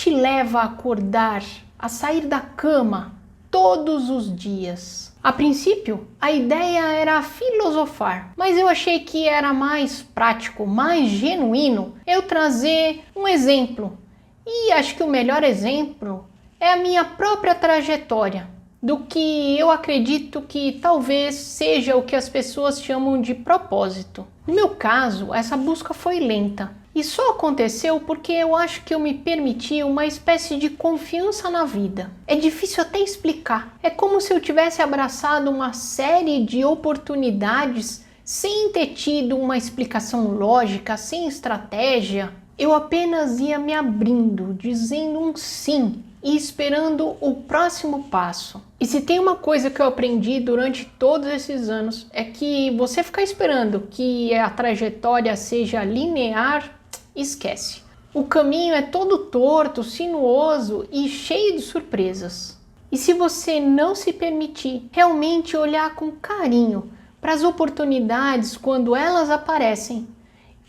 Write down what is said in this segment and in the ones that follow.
te leva a acordar, a sair da cama todos os dias? A princípio, a ideia era filosofar, mas eu achei que era mais prático, mais genuíno eu trazer um exemplo. E acho que o melhor exemplo é a minha própria trajetória, do que eu acredito que talvez seja o que as pessoas chamam de propósito. No meu caso, essa busca foi lenta e só aconteceu porque eu acho que eu me permiti uma espécie de confiança na vida. É difícil até explicar. É como se eu tivesse abraçado uma série de oportunidades sem ter tido uma explicação lógica, sem estratégia. Eu apenas ia me abrindo, dizendo um sim e esperando o próximo passo. E se tem uma coisa que eu aprendi durante todos esses anos, é que você ficar esperando que a trajetória seja linear, esquece. O caminho é todo torto, sinuoso e cheio de surpresas. E se você não se permitir realmente olhar com carinho para as oportunidades quando elas aparecem,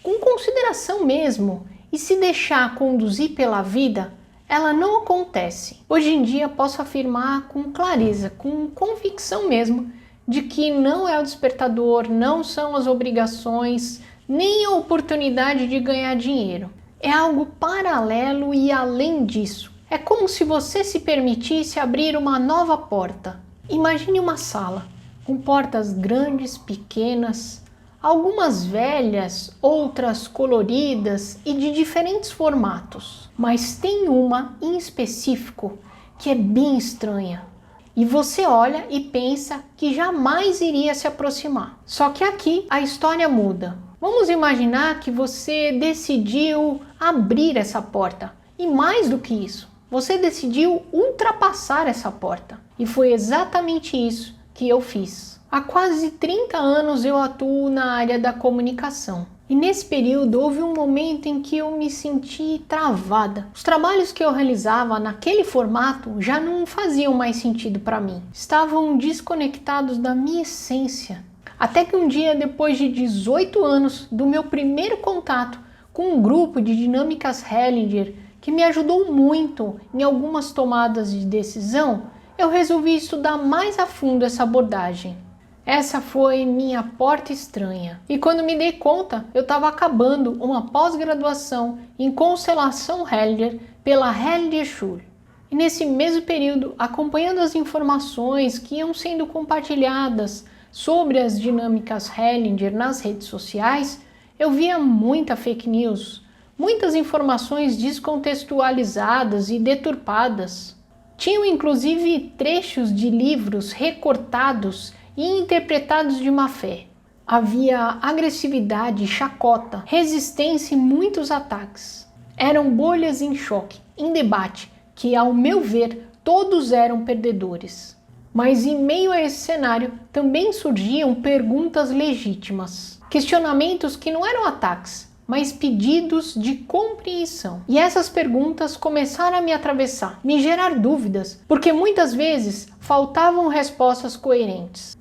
com consideração mesmo, e se deixar conduzir pela vida, ela não acontece. Hoje em dia posso afirmar com clareza, com convicção mesmo, de que não é o despertador, não são as obrigações, nem a oportunidade de ganhar dinheiro. É algo paralelo e além disso. É como se você se permitisse abrir uma nova porta. Imagine uma sala, com portas grandes, pequenas, algumas velhas, outras coloridas e de diferentes formatos. Mas tem uma em específico que é bem estranha. E você olha e pensa que jamais iria se aproximar. Só que aqui a história muda. Vamos imaginar que você decidiu abrir essa porta. E mais do que isso, você decidiu ultrapassar essa porta. E foi exatamente isso que eu fiz. Há quase 30 anos eu atuo na área da comunicação. E nesse período houve um momento em que eu me senti travada. Os trabalhos que eu realizava naquele formato já não faziam mais sentido para mim. Estavam desconectados da minha essência. Até que um dia, depois de 18 anos do meu primeiro contato com um grupo de dinâmicas Hellinger, que me ajudou muito em algumas tomadas de decisão, eu resolvi estudar mais a fundo essa abordagem. Essa foi minha porta estranha. E quando me dei conta, eu estava acabando uma pós-graduação em constelação Hellinger pela Hellinger Schule. E nesse mesmo período, acompanhando as informações que iam sendo compartilhadas sobre as dinâmicas Hellinger nas redes sociais, eu via muita fake news, muitas informações descontextualizadas e deturpadas. Tinham inclusive trechos de livros recortados e interpretados de má fé. Havia agressividade, chacota, resistência e muitos ataques. Eram bolhas em choque, em debate, que ao meu ver todos eram perdedores. Mas em meio a esse cenário também surgiam perguntas legítimas, questionamentos que não eram ataques, mas pedidos de compreensão. E essas perguntas começaram a me atravessar, me gerar dúvidas, porque muitas vezes faltavam respostas coerentes.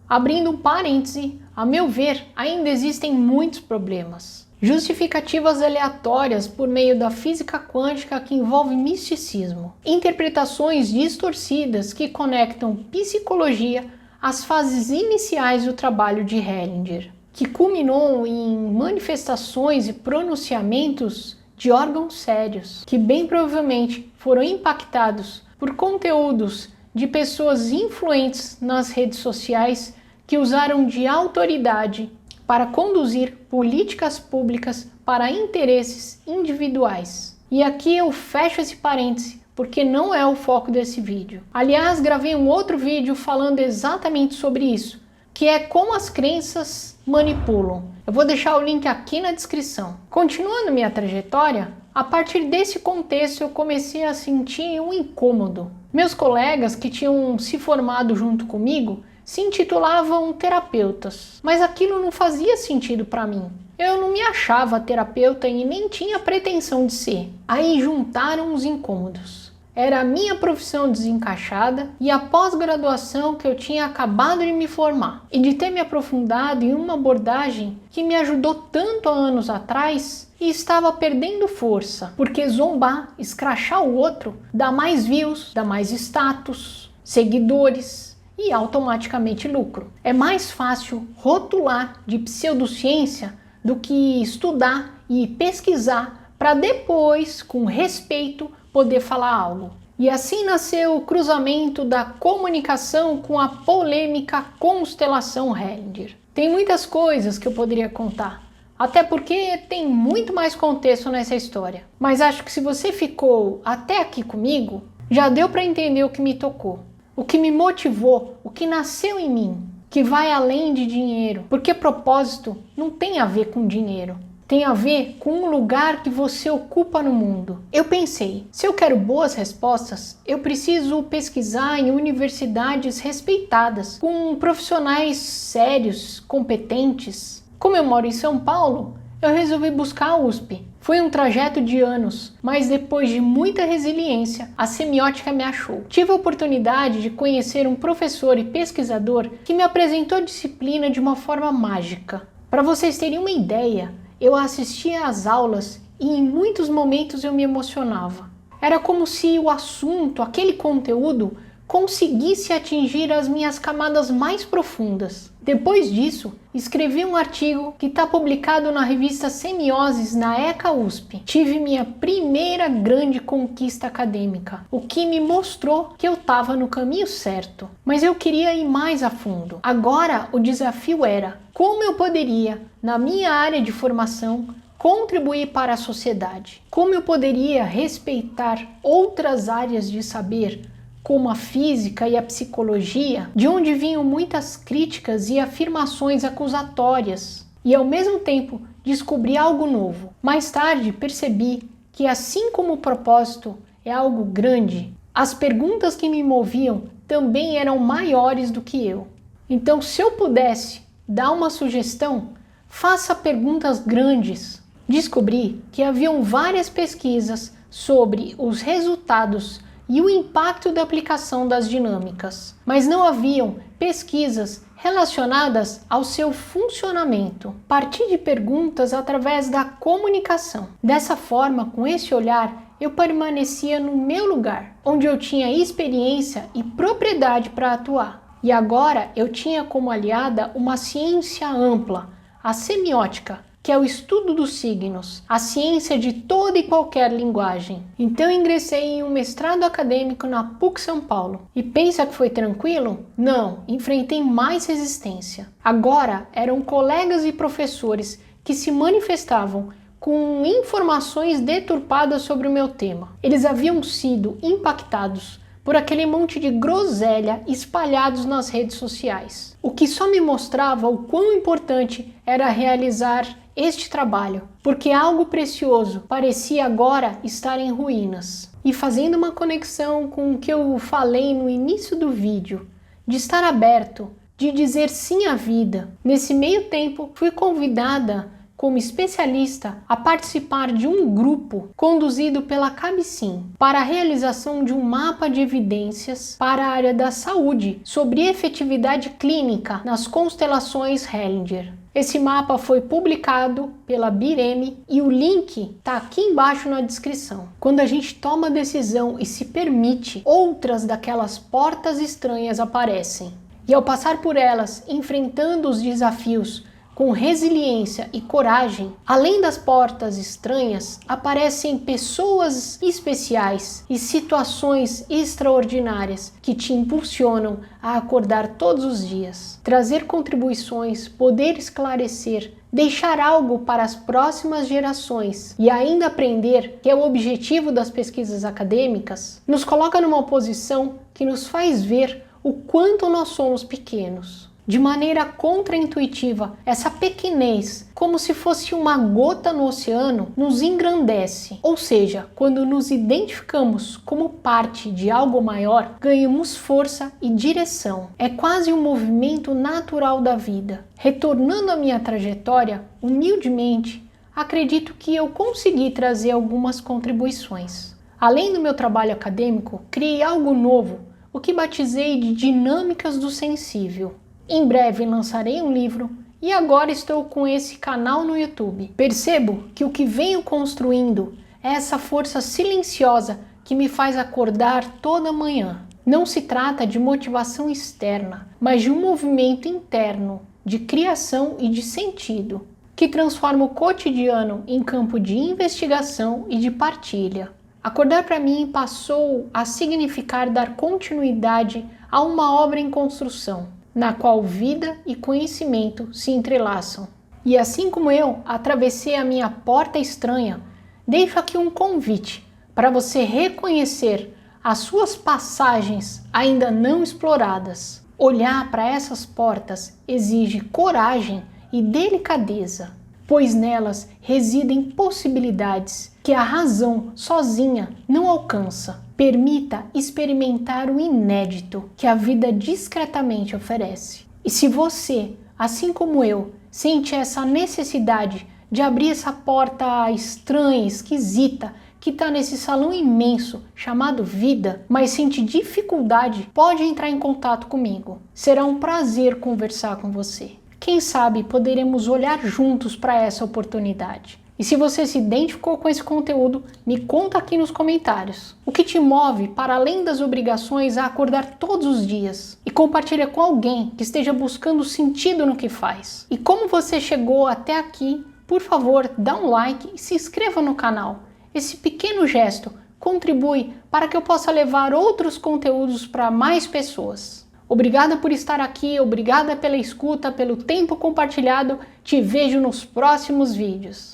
Abrindo um parêntese, a meu ver, ainda existem muitos problemas. Justificativas aleatórias por meio da física quântica que envolve misticismo. Interpretações distorcidas que conectam psicologia às fases iniciais do trabalho de Hellinger, que culminou em manifestações e pronunciamentos de órgãos sérios, que bem provavelmente foram impactados por conteúdos de pessoas influentes nas redes sociais que usaram de autoridade para conduzir políticas públicas para interesses individuais. E aqui eu fecho esse parêntese, porque não é o foco desse vídeo. Aliás, gravei um outro vídeo falando exatamente sobre isso, que é como as crenças manipulam. Eu vou deixar o link aqui na descrição. Continuando minha trajetória, a partir desse contexto eu comecei a sentir um incômodo. Meus colegas que tinham se formado junto comigo se intitulavam terapeutas, mas aquilo não fazia sentido para mim. Eu não me achava terapeuta e nem tinha pretensão de ser. Aí juntaram os incômodos. Era a minha profissão desencaixada e a pós-graduação que eu tinha acabado de me formar. E de ter me aprofundado em uma abordagem que me ajudou tanto há anos atrás e estava perdendo força, porque zombar, escrachar o outro, dá mais views, dá mais status, seguidores e automaticamente lucro. É mais fácil rotular de pseudociência do que estudar e pesquisar para depois, com respeito, poder falar algo. E assim nasceu o cruzamento da comunicação com a polêmica constelação Hellinger. Tem muitas coisas que eu poderia contar, até porque tem muito mais contexto nessa história. Mas acho que se você ficou até aqui comigo, já deu para entender o que me tocou, o que me motivou, o que nasceu em mim, que vai além de dinheiro, porque propósito não tem a ver com dinheiro. Tem a ver com um lugar que você ocupa no mundo. Eu pensei, se eu quero boas respostas, eu preciso pesquisar em universidades respeitadas, com profissionais sérios, competentes. Como eu moro em São Paulo, eu resolvi buscar a USP. Foi um trajeto de anos, mas depois de muita resiliência, a semiótica me achou. Tive a oportunidade de conhecer um professor e pesquisador que me apresentou a disciplina de uma forma mágica. Para vocês terem uma ideia, eu assistia às aulas e em muitos momentos eu me emocionava. Era como se o assunto, aquele conteúdo, conseguisse atingir as minhas camadas mais profundas. Depois disso, escrevi um artigo que está publicado na revista Semioses na ECA USP. Tive minha primeira grande conquista acadêmica, o que me mostrou que eu estava no caminho certo. Mas eu queria ir mais a fundo. Agora o desafio era como eu poderia, na minha área de formação, contribuir para a sociedade. Como eu poderia respeitar outras áreas de saber, como a física e a psicologia, de onde vinham muitas críticas e afirmações acusatórias, e ao mesmo tempo descobri algo novo. Mais tarde percebi que, assim como o propósito é algo grande, as perguntas que me moviam também eram maiores do que eu. Então, se eu pudesse dar uma sugestão, faça perguntas grandes. Descobri que haviam várias pesquisas sobre os resultados e o impacto da aplicação das dinâmicas, mas não haviam pesquisas relacionadas ao seu funcionamento. Parti de perguntas através da comunicação. Dessa forma, com esse olhar, eu permanecia no meu lugar, onde eu tinha experiência e propriedade para atuar. E agora eu tinha como aliada uma ciência ampla, a semiótica, que é o estudo dos signos, a ciência de toda e qualquer linguagem. Então ingressei em um mestrado acadêmico na PUC São Paulo. E pensa que foi tranquilo? Não, enfrentei mais resistência. Agora eram colegas e professores que se manifestavam com informações deturpadas sobre o meu tema. Eles haviam sido impactados por aquele monte de groselha espalhados nas redes sociais, o que só me mostrava o quão importante era realizar este trabalho, porque algo precioso parecia agora estar em ruínas. E fazendo uma conexão com o que eu falei no início do vídeo, de estar aberto, de dizer sim à vida, nesse meio tempo fui convidada como especialista a participar de um grupo conduzido pela Cabicim para a realização de um mapa de evidências para a área da saúde sobre efetividade clínica nas constelações Hellinger. Esse mapa foi publicado pela Bireme e o link está aqui embaixo na descrição. Quando a gente toma decisão e se permite, outras daquelas portas estranhas aparecem. E ao passar por elas, enfrentando os desafios com resiliência e coragem, além das portas estranhas, aparecem pessoas especiais e situações extraordinárias que te impulsionam a acordar todos os dias, trazer contribuições, poder esclarecer, deixar algo para as próximas gerações e ainda aprender, que é o objetivo das pesquisas acadêmicas, nos coloca numa posição que nos faz ver o quanto nós somos pequenos. De maneira contraintuitiva, essa pequenez, como se fosse uma gota no oceano, nos engrandece. Ou seja, quando nos identificamos como parte de algo maior, ganhamos força e direção. É quase um movimento natural da vida. Retornando à minha trajetória, humildemente, acredito que eu consegui trazer algumas contribuições. Além do meu trabalho acadêmico, criei algo novo, o que batizei de Dinâmicas do Sensível. Em breve lançarei um livro e agora estou com esse canal no YouTube. Percebo que o que venho construindo é essa força silenciosa que me faz acordar toda manhã. Não se trata de motivação externa, mas de um movimento interno, de criação e de sentido, que transforma o cotidiano em campo de investigação e de partilha. Acordar para mim passou a significar dar continuidade a uma obra em construção, na qual vida e conhecimento se entrelaçam. E assim como eu atravessei a minha porta estranha, deixo aqui um convite para você reconhecer as suas passagens ainda não exploradas. Olhar para essas portas exige coragem e delicadeza, pois nelas residem possibilidades que a razão sozinha não alcança. Permita experimentar o inédito que a vida discretamente oferece. E se você, assim como eu, sente essa necessidade de abrir essa porta estranha, esquisita, que está nesse salão imenso chamado vida, mas sente dificuldade, pode entrar em contato comigo. Será um prazer conversar com você. Quem sabe poderemos olhar juntos para essa oportunidade. E se você se identificou com esse conteúdo, me conta aqui nos comentários. O que te move para além das obrigações a acordar todos os dias? E compartilha com alguém que esteja buscando sentido no que faz. E como você chegou até aqui, por favor, dá um like e se inscreva no canal. Esse pequeno gesto contribui para que eu possa levar outros conteúdos para mais pessoas. Obrigada por estar aqui, obrigada pela escuta, pelo tempo compartilhado. Te vejo nos próximos vídeos.